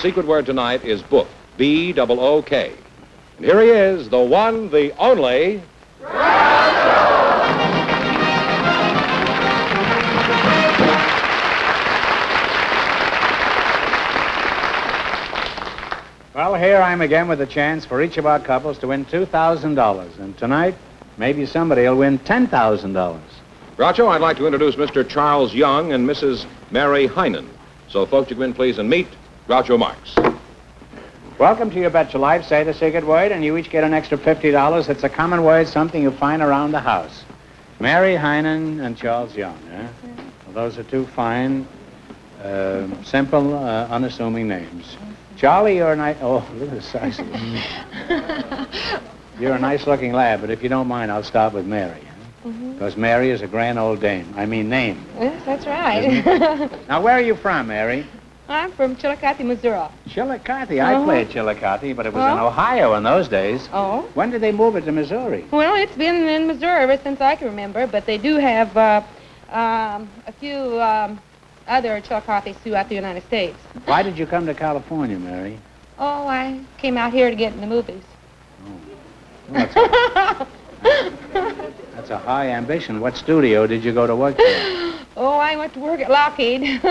secret word tonight is book, B-O-O-K. And here he is, the one, the only... Well, here I'm again with a chance for each of our couples to win $2,000. And tonight, maybe somebody will win $10,000. Groucho, I'd like to introduce Mr. Charles Young and Mrs. Mary Heinen. So, folks, you come in, please, and meet Groucho Marx. Welcome to Your Bet Your Life. Say the secret word, and you each get an extra $50. It's a common word, something you find around the house. Mary Heinen and Charles Young, eh? Well, those are two fine, simple, unassuming names. Charlie, you're a nice... Oh, look at the size of it. You're a nice-looking lad, but if you don't mind, I'll start with Mary. Because Mary is a grand old dame. I mean name. Yes, that's right. Now, where are you from, Mary? I'm from Chillicothe, Missouri. Chillicothe. I played Chillicothe, but it was in Ohio in those days. Oh? When did they move it to Missouri? Well, it's been in Missouri ever since I can remember, but they do have a few other Chillicothes throughout the United States. Why did you come to California, Mary? Oh, I came out here to get in the movies. Oh. Well, that's a high ambition. What studio did you go to work in? Oh, I went to work at Lockheed. I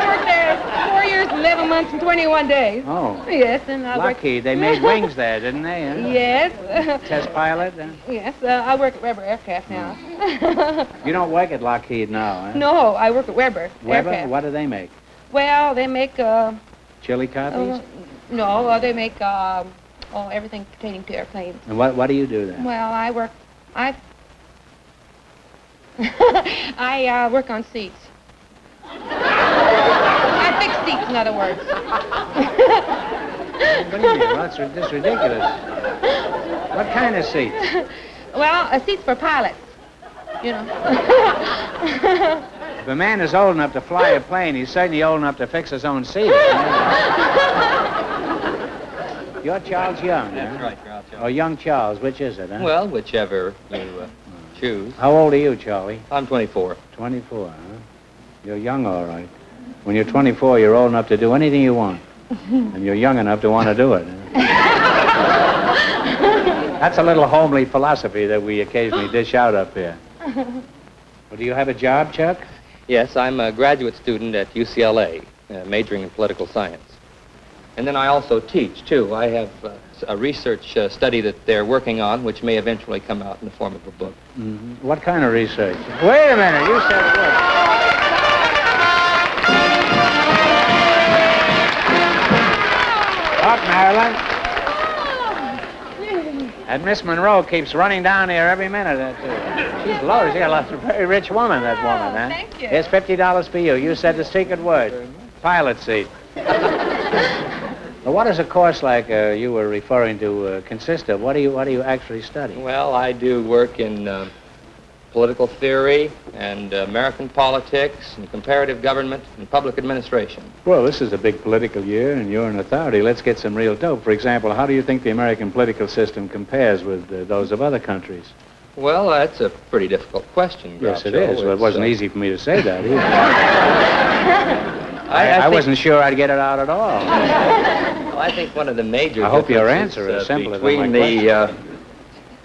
worked there 4 years, 11 months, and 21 days. Oh. Yes, and I worked... Lockheed. They made wings there, didn't they? Huh? Yes. Test pilot? Yes, I work at Weber Aircraft now. You don't work at Lockheed now, huh? No, I work at Weber. Weber? Aircraft. What do they make? Well, they make... Chillicothes? No, they make everything pertaining to airplanes. And what do you do there? Well, I work on seats. I fix seats, in other words. What do you mean? Well, that's ridiculous. What kind of seats? Well, seats for pilots, you know. If a man is old enough to fly a plane, he's certainly old enough to fix his own seat. You're Charles Young, That's huh? right, Groucho. Oh, young Charles. Which is it, huh? Well, whichever you choose. How old are you, Charlie? I'm 24. 24, huh? You're young, all right. When you're 24, you're old enough to do anything you want. And you're young enough to want to do it. Huh? That's a little homely philosophy that we occasionally dish out up here. Well, do you have a job, Chuck? Yes, I'm a graduate student at UCLA, majoring in political science. And then I also teach, too. I have a research study that they're working on, which may eventually come out in the form of a book. Mm-hmm. What kind of research? Wait a minute, you said it was. Up, Marilyn. And Miss Monroe keeps running down here every minute. She's loaded. She's a very rich woman, that woman, huh? Thank you. Here's $50 for you. You said the secret word. Pilot seat. Well, what does a course like you were referring to consist of? What do you actually study? Well, I do work in political theory and American politics and comparative government and public administration. Well, this is a big political year, and you're an authority. Let's get some real dope. For example, how do you think the American political system compares with those of other countries? Well, that's a pretty difficult question, Groucho. Yes, it is. Well, it wasn't easy for me to say that either. I wasn't sure I'd get it out at all. Well, I think one of the major I hope your answer is simpler than my question.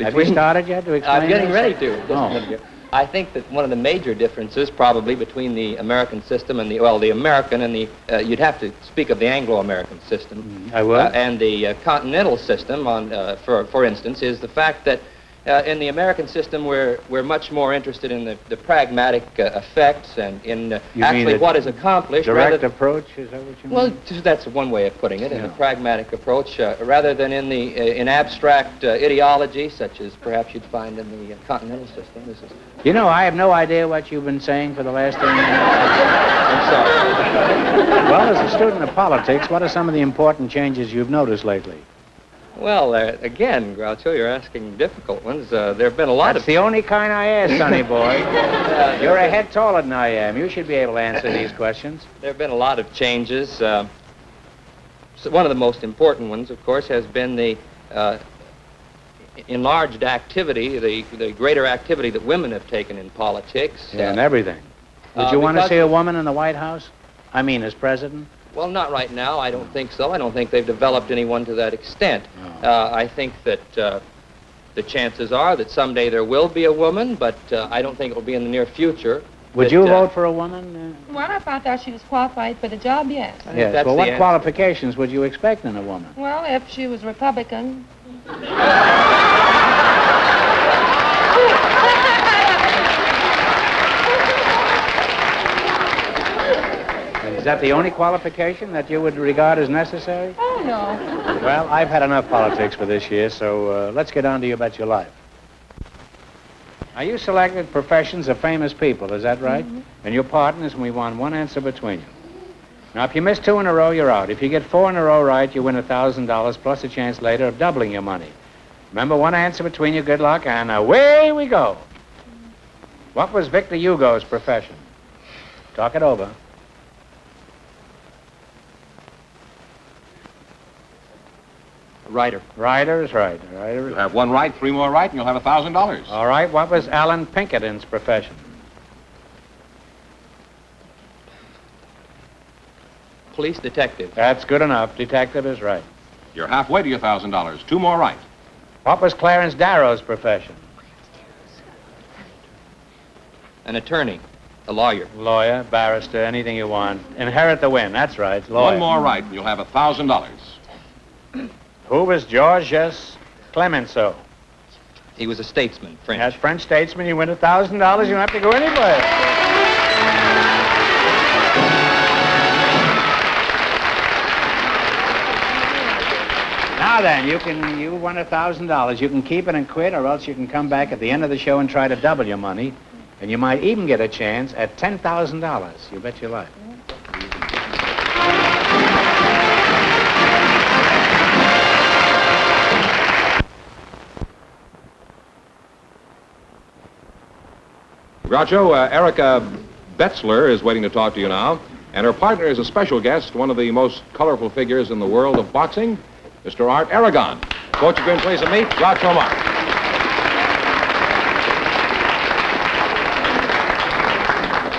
Have you started yet to explain I'm getting this? ready to. Oh. I think that one of the major differences probably between the American system and the American and the, you'd have to speak of the Anglo-American system. I will. And the continental system, for instance, is the fact that in the American system, we're much more interested in the pragmatic effects and in actually what is accomplished. Direct approach, is that what you mean? Well, that's one way of putting it, in a pragmatic approach, rather than in abstract ideology, such as perhaps you'd find in the continental system. You know, I have no idea what you've been saying for the last 10 minutes. I'm sorry. Well, as a student of politics, what are some of the important changes you've noticed lately? Well, again, Groucho, you're asking difficult ones. There have been a lot That's the only kind I ask, sonny boy. You're a head taller than I am. You should be able to answer these questions. There have been a lot of changes. So one of the most important ones, of course, has been the enlarged activity, the greater activity that women have taken in politics. And everything. Would you want to see a woman in the White House? I mean, as president? Well, not right now. I don't think so. I don't think they've developed anyone to that extent. Oh. I think that the chances are that someday there will be a woman, but I don't think it will be in the near future. Would you vote for a woman? Well, if I thought she was qualified for the job, yes. Yes. that's Well, the what answer. qualifications would you expect in a woman? Well, if she was Republican. Is that the only qualification that you would regard as necessary? Oh, no. Well, I've had enough politics for this year, so let's get on to You Bet Your Life. Now, you selected professions of famous people, is that right? Mm-hmm. And your partners, and we want one answer between you. Now, if you miss 2 in a row, you're out. If you get 4 in a row right, you win $1,000 plus a chance later of doubling your money. Remember, one answer between you, good luck, and away we go. What was Victor Hugo's profession? Talk it over. Writer. Writer is right. You Writer. have 1 right, 3 more right, and you'll have $1,000. All right, what was Alan Pinkerton's profession? Police detective. That's good enough. Detective is right. You're halfway to your $1,000. 2 more right. What was Clarence Darrow's profession? An attorney. A lawyer. Lawyer, barrister, anything you want. Inherit the win. That's right. Lawyer. 1 more right, and you'll have $1,000. Who was Georges Clemenceau? He was a statesman, French. As French statesman, you win $1,000. You don't have to go anywhere. Now then, you won $1,000. You can keep it and quit, or else you can come back at the end of the show and try to double your money. And you might even get a chance at $10,000. You bet your life. Groucho, Erica Betzler is waiting to talk to you now, and her partner is a special guest, one of the most colorful figures in the world of boxing, Mr. Art Aragon. Coach, you can please meet Groucho Marx.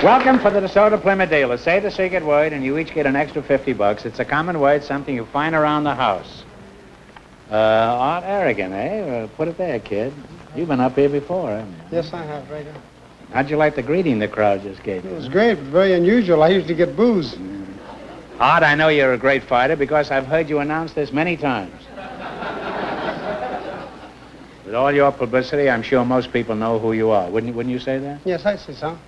Welcome for the DeSoto Plymouth dealer. Say the secret word, and you each get an extra $50. It's a common word, something you find around the house. Art Aragon, eh? Put it there, kid. You've been up here before, haven't you? Yes, I have, right here. How'd you like the greeting the crowd just gave you? It was great, but very unusual. I usually get booze. Art, I know you're a great fighter because I've heard you announce this many times. With all your publicity, I'm sure most people know who you are. Wouldn't you say that? Yes, I see some.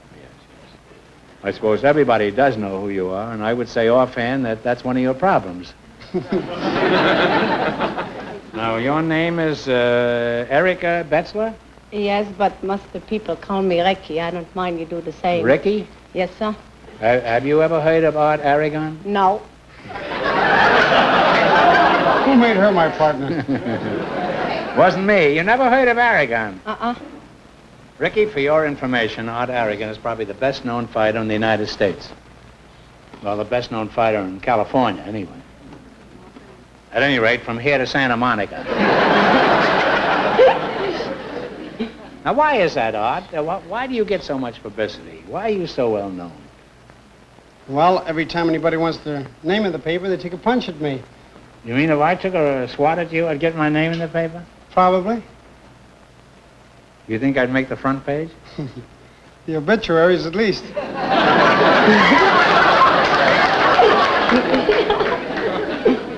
I suppose everybody does know who you are, and I would say offhand that that's one of your problems. Now, your name is Erica Betzler? Yes, but most of the people call me Ricky. I don't mind you do the same. Ricky? Yes, sir? Have you ever heard of Art Aragon? No. Who made her my partner? Wasn't me. You never heard of Aragon? Uh-uh. Ricky, for your information, Art Aragon is probably the best-known fighter in the United States. Well, the best-known fighter in California, anyway. At any rate, from here to Santa Monica. Now, why is that, Art? Why do you get so much publicity? Why are you so well known? Well, every time anybody wants their name in the paper, they take a punch at me. You mean if I took a swat at you, I'd get my name in the paper? Probably. You think I'd make the front page? The obituaries, at least.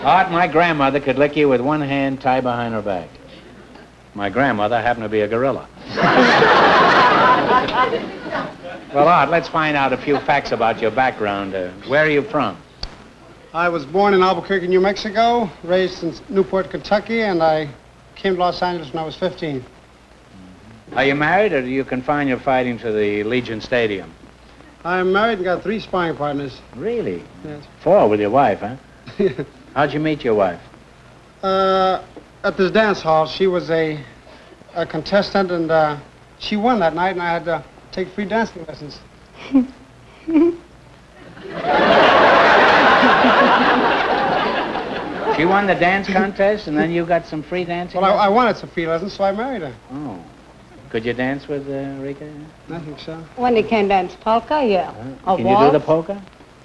Art, my grandmother could lick you with one hand tied behind her back. My grandmother happened to be a gorilla. Well, Art, let's find out a few facts about your background. Where are you from? I was born in Albuquerque, New Mexico, raised in Newport, Kentucky, and I came to Los Angeles when I was 15. Are you married, or do you confine your fighting to the Legion Stadium? I'm married and got 3 sparring partners. Really? Yes. 4 with your wife, huh? How'd you meet your wife? At this dance hall, she was a contestant, and she won that night, and I had to take free dancing lessons. She won the dance contest, and then you got some free dancing? Well, I wanted some free lessons, so I married her. Oh. Could you dance with Rika? I think so. When he can dance polka, yeah. Or Can you do waltz. the polka?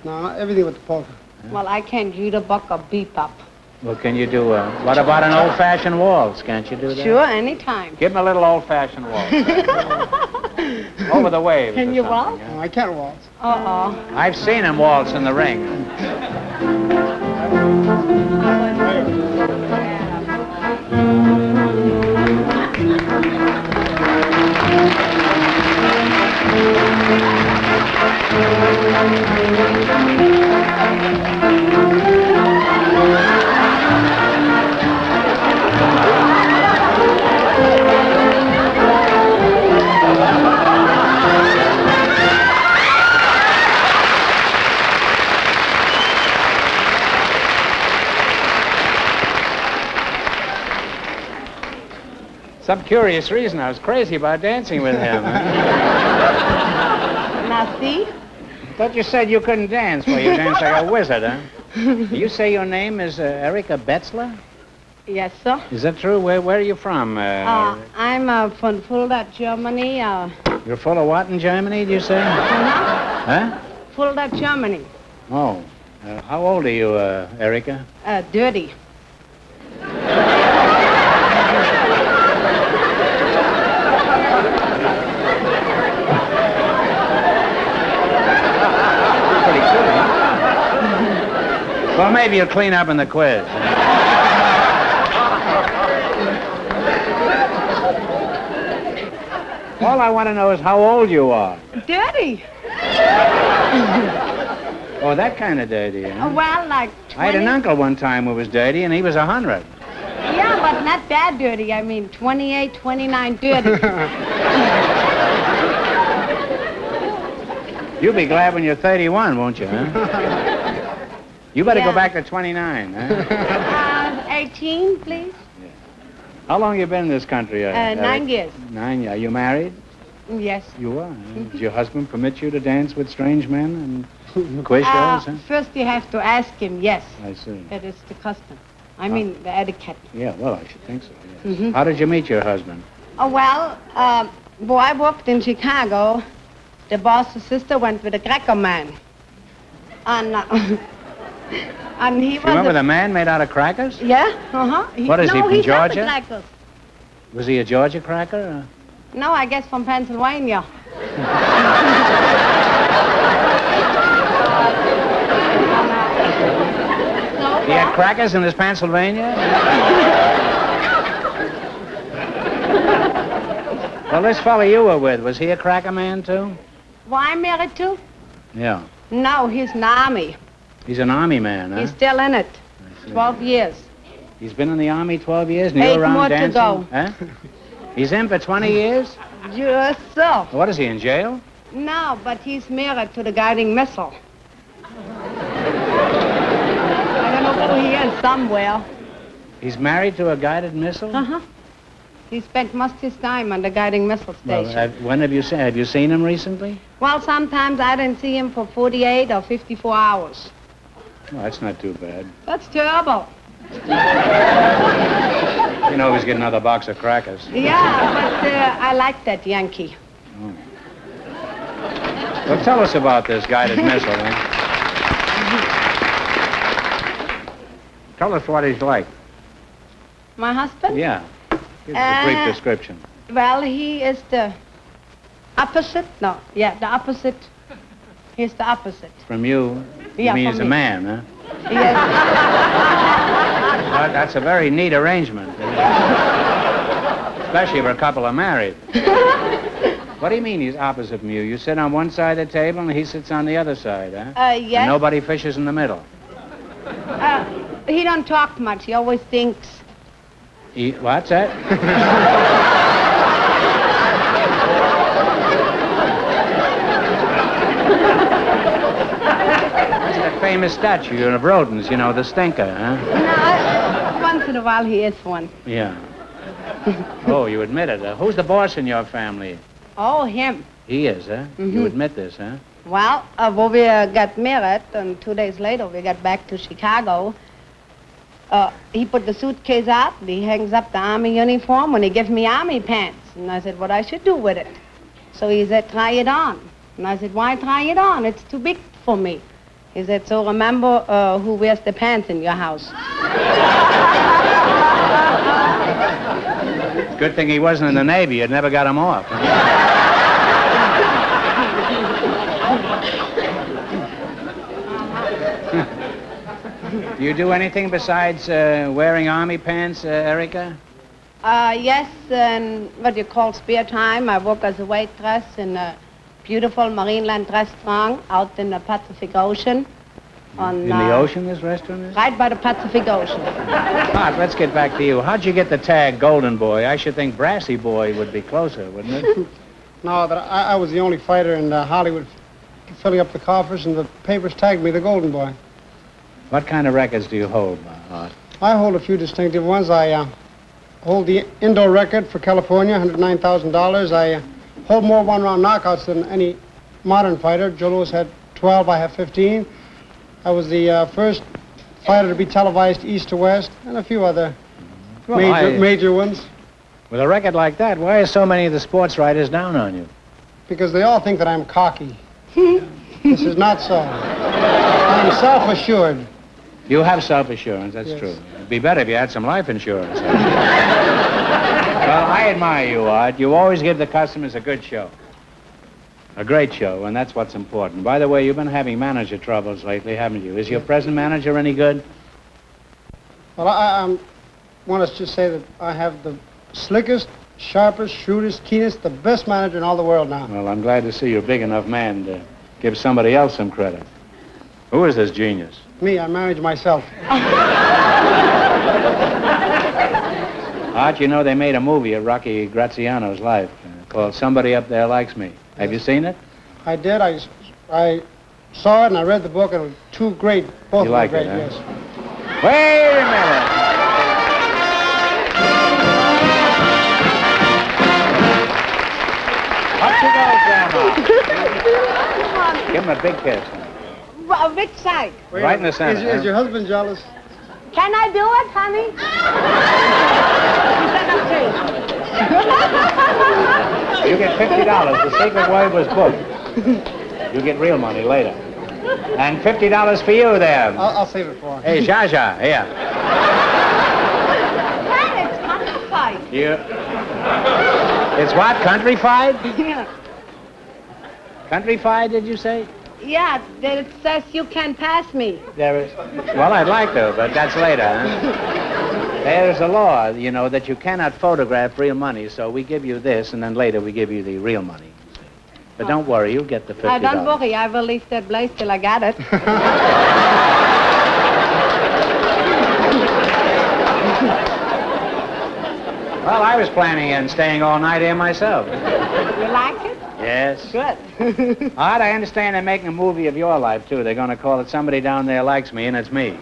No, everything with the polka. Well, I can't jitterbug or bebop. Well, can you do, what about an old-fashioned waltz? Can't you do that? Sure, anytime. Give him a little old-fashioned waltz. Over the waves Can or you something, waltz? huh? No, I can't waltz. Uh-oh. I've seen him waltz in the ring. Some curious reason I was crazy about dancing with him. Now, see? Thought you said you couldn't dance. Well, you dance like a wizard, huh? You say your name is Erika Betzler? Yes, sir. Is that true? Where are you from? I'm from Fulda, Germany. You're full of what in Germany, do you say? Huh? Fulda, Germany. Oh. How old are you, Erika? Dirty. Well, maybe you'll clean up in the quiz. All I want to know is how old you are. Dirty. Oh, that kind of dirty, huh? Well, like 20. I had an uncle one time who was dirty, and he was 100. Yeah, but not that dirty. I mean, 28, 29 dirty. You'll be glad when you're 31, won't you, huh? You better go Yeah. back to 29, huh? 18, please. How long you been in this country? 9 years. 9 years. Are you married? Yes. You are. Huh? Does your husband permit you to dance with strange men and quiz shows, huh? First, you have to ask him, yes. I see. That is the custom. I mean, the etiquette. Yeah, well, I should think so, yes. Mhm. How did you meet your husband? Oh, well, boy, I worked in Chicago. The boss's sister went with a Greco man. And, and he was... You remember the man made out of crackers? Yeah, uh-huh. What is he, from he's not Georgia? the Grecos. Was he a Georgia cracker? Or? No, I guess from Pennsylvania. He had crackers in his Pennsylvania? Well, this fellow you were with, was he a cracker man, too? Why I'm married to? Yeah. No, he's in the Army. He's an Army man, huh? He's still in it. I see. 12 years. He's been in the Army 12 years, and 8 you're around more to dancing? go. Huh? He's in for 20 years? Yes, sir. What is he, in jail? No, but he's married to the guiding missile. I don't know who he is, somewhere. He's married to a guided missile? Uh-huh. He spent most of his time on the guiding missile Well, station. when have you seen him recently? Well, sometimes I didn't see him for 48 or 54 hours. Well, that's not too bad. That's terrible. You know he's getting another box of crackers. Yeah, but I like that Yankee. Well, tell us about this guided missile, eh? Tell us what he's like. My husband? Yeah. Give us a brief description. Well, he is the opposite. No, yeah, the opposite. He's the opposite. From you, you Yeah, mean from he's a me. man, huh? Yes. Well, that's a very neat arrangement. Especially if a couple are married. What do you mean he's opposite from you? You sit on one side of the table and he sits on the other side, huh? Yes. And nobody fishes in the middle. He don't talk much. He always thinks. What's that? That's that famous statue of Rodin's, you know, the stinker, huh? No, once in a while he is one. Yeah. Oh, you admit it. Who's the boss in your family? Oh, him. He is, huh? You Mhm. admit this, huh? Well, when we got married, and 2 days later we got back to Chicago, he put the suitcase out, and he hangs up the Army uniform, and he gives me Army pants. And I said, what I should do with it. So he said, try it on. And I said, why try it on? It's too big for me. He said, so remember who wears the pants in your house. Good thing he wasn't in the Navy. You'd never got him off. Do you do anything besides wearing army pants, Erica? Yes, and what you call spare time. I work as a waitress in a beautiful Marineland restaurant out in the Pacific Ocean. In the ocean, this restaurant is? Right by the Pacific Ocean. Art, let's get back to you. How'd you get the tag Golden Boy? I should think Brassy Boy would be closer, wouldn't it? No, that I was the only fighter in Hollywood filling up the coffers, and the papers tagged me the Golden Boy. What kind of records do you hold, Art? I hold a few distinctive ones. I hold the indoor record for California, $109,000. I hold more one-round knockouts than any modern fighter. Joe Louis had 12, I have 15. I was the first fighter to be televised east to west, and a few other major ones. With a record like that, why are so many of the sports writers down on you? Because they all think that I'm cocky. This is not so. I'm self-assured. You have self-assurance, that's Yes. true. It'd be better if you had some life insurance. Well, I admire you, Art. You always give the customers a good show. A great show, and that's what's important. By the way, you've been having manager troubles lately, haven't you? Is your present manager any good? Well, I want to just say that I have the slickest, sharpest, shrewdest, keenest, the best manager in all the world now. Well, I'm glad to see you're a big enough man to give somebody else some credit. Who is this genius? Me, I manage myself. Art, you know they made a movie of Rocky Graziano's life called Somebody Up There Likes Me. Have you seen it? I did. I saw it and I read the book, and it was too great. Both You of them like great, it, huh? yes. Wait a minute. Up she goes, Grandma. Give him a big kiss. Which side? Right in the center. Is your husband jealous? Can I do it, honey? You get $50. The secret word was booked. You get real money later. And $50 for you there. I'll save it for him. Hey, Zsa Zsa, here. Hey, it's countrified. You. It's what? Countrified? Yeah. Countrified, did you say? Yeah, it says you can pass me. There is. Well, I'd like to, but that's later, huh? There's a law, you know, that you cannot photograph real money, so we give you this, and then later we give you the real money. But don't worry, you'll get the $50. Don't worry, I will leave that place till I get it. Well, I was planning on staying all night here myself. You like it? Yes. Good. Art, I understand they're making a movie of your life, too. They're going to call it Somebody Down There Likes Me, and it's me.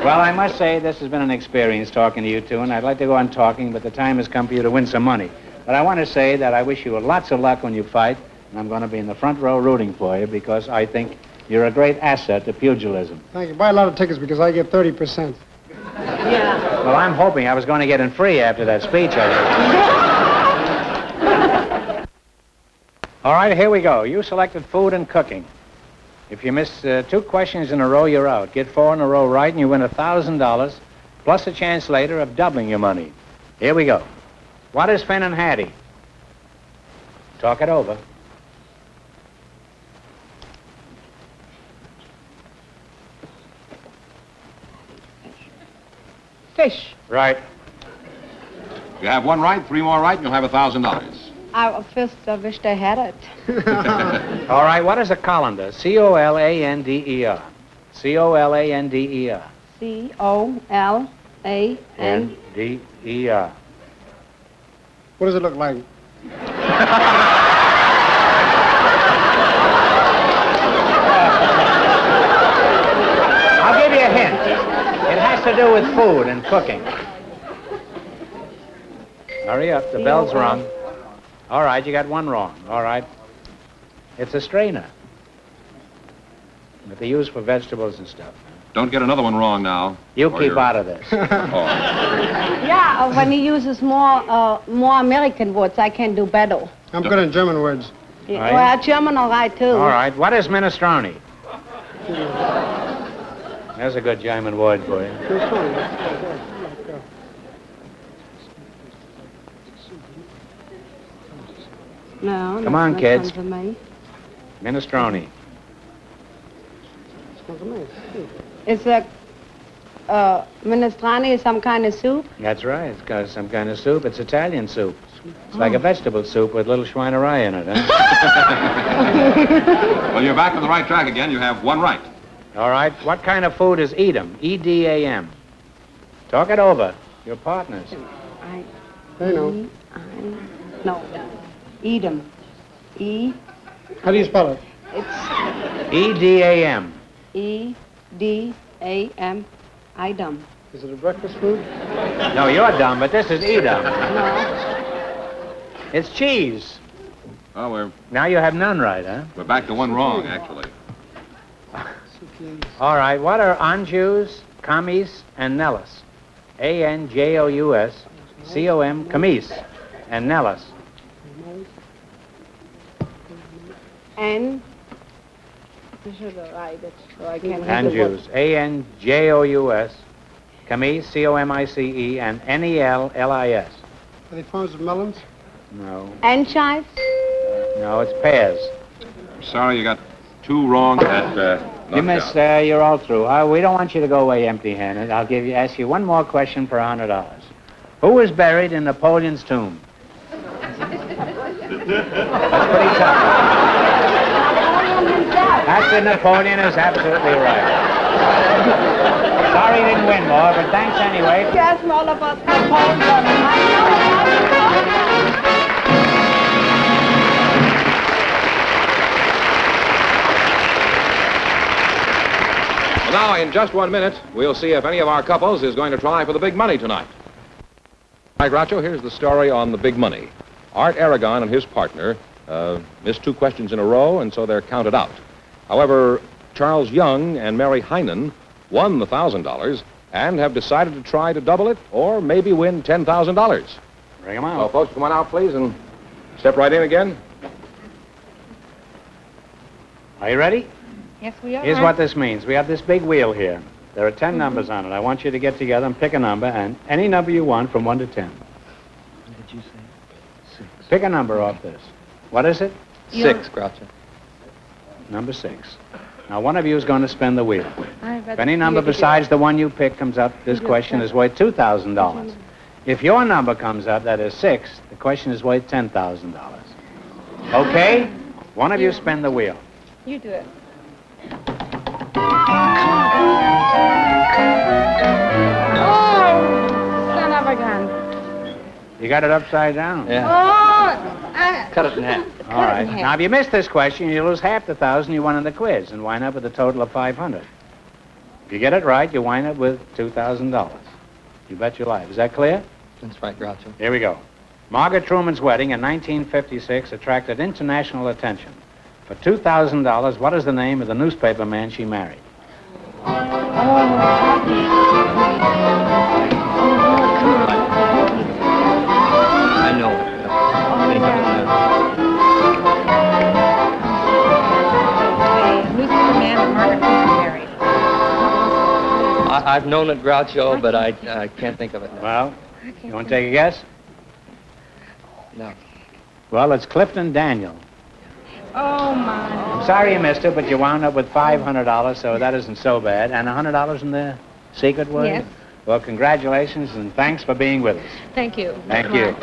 Well, I must say this has been an experience talking to you two, and I'd like to go on talking, but the time has come for you to win some money. But I want to say that I wish you lots of luck when you fight, and I'm going to be in the front row rooting for you because I think you're a great asset to pugilism. Thank you. Buy a lot of tickets because I get 30%. Yeah. Well, I'm hoping I was going to get in free after that speech I heard. All right, here we go. You selected food and cooking. If you miss 2 questions in a row, you're out. Get 4 in a row right, and you win $1,000, plus a chance later of doubling your money. Here we go. What is Finn and Hattie? Talk it over. Fish. Right. You have 1 right, 3 more right, and you'll have $1,000. I first wish they had it. All right, what is a colander? C-O-L-A-N-D-E-R. C-O-L-A-N-D-E-R. C-O-L-A-N. N-D-E-R. What does it look like? I'll give you a hint. It has to do with food and cooking. Hurry up, the bell's rung. All right, you got 1 wrong. All right. It's a strainer that they use for vegetables and stuff. Don't get another one wrong now. You or keep you're- out of this. Oh. Yeah, when he uses more American words, I can do better. I'm good in German words. Yeah, Are you? well, German all right, too. All right. What is minestrone? There's a good German word for you. No, Come on, that's kids. not for me. Minestrone. It's a minestrone is some kind of soup. That's right. It's got some kind of soup. It's Italian soup. It's like a vegetable soup with little schweinerei in it, huh? Well, you're back on the right track again. You have one right. All right. What kind of food is Edam? E-D-A-M. Talk it over. Your partners. They know. No. Edam. E. How do you spell it? It's E-D-A-M. E-D-A-M. Idam. Is it a breakfast food? No, you're dumb, but this is Edam. No. It's cheese. Well, Now you have none right, huh? we're back to one wrong, actually. All right. What are anjous, camis, and nellis? A-N-J-O-U-S, C-O-M, camis, and nellis. And I should write it so I can Anjous, A-N-J-O-U-S, camis, C-O-M-I-C-E, and N-E-L-L-I-S. Are they forms of melons? No. Anchives? No, it's pears. I'm sorry you got two wrong at You missed, you're all through. We don't want you to go away empty-handed. I'll ask you one more question for $100. Who was buried in Napoleon's tomb? That's pretty tough. That's it, Napoleon is absolutely right. Sorry you didn't win more, but thanks anyway. Yes, all of us have hold on. Well, now, in just 1 minute, we'll see if any of our couples is going to try for the big money tonight. All right, Groucho, here's the story on the big money. Art Aragon and his partner missed 2 questions in a row, and so they're counted out. However, Charles Young and Mary Heinen won the $1,000 and have decided to try to double it or maybe win $10,000. Bring 'em So, out. folks, come on out, please, and step right in again. Are you ready? Yes, we are. Here's what this means. We have this big wheel here. There are 10 numbers on it. I want you to get together and pick a number, and any number you want from 1 to 10. What did you say? 6. Pick a number off this. What is it? 6, Groucho. Number 6. Now, one of you is going to spin the wheel. I'd If any number besides the one you pick comes up, this question is worth $2,000. If your number comes up, that is 6, the question is worth $10,000. Okay? One of you spin the wheel. You do it. Oh, son of a gun. You got it upside down. Yeah. Oh, Cut it in half. All right. Now, if you miss this question, you lose half the 1,000 you won in the quiz and wind up with a total of 500. If you get it right, you wind up with $2,000. You bet your life. Is that clear? That's right, Groucho. Here we go. Margaret Truman's wedding in 1956 attracted international attention. For $2,000, what is the name of the newspaper man she married? I know it. Think of it now. the newspaper man that Margaret Truman married. I've known it, Groucho, but I can't think of it now. Well, you want to take a guess? No. Well, it's Clifton Daniel. Oh, my. I'm sorry you missed it, but you wound up with $500, so that isn't so bad. And $100 in the secret word? Yes. Well, congratulations, and thanks for being with us. Thank you. Thank you.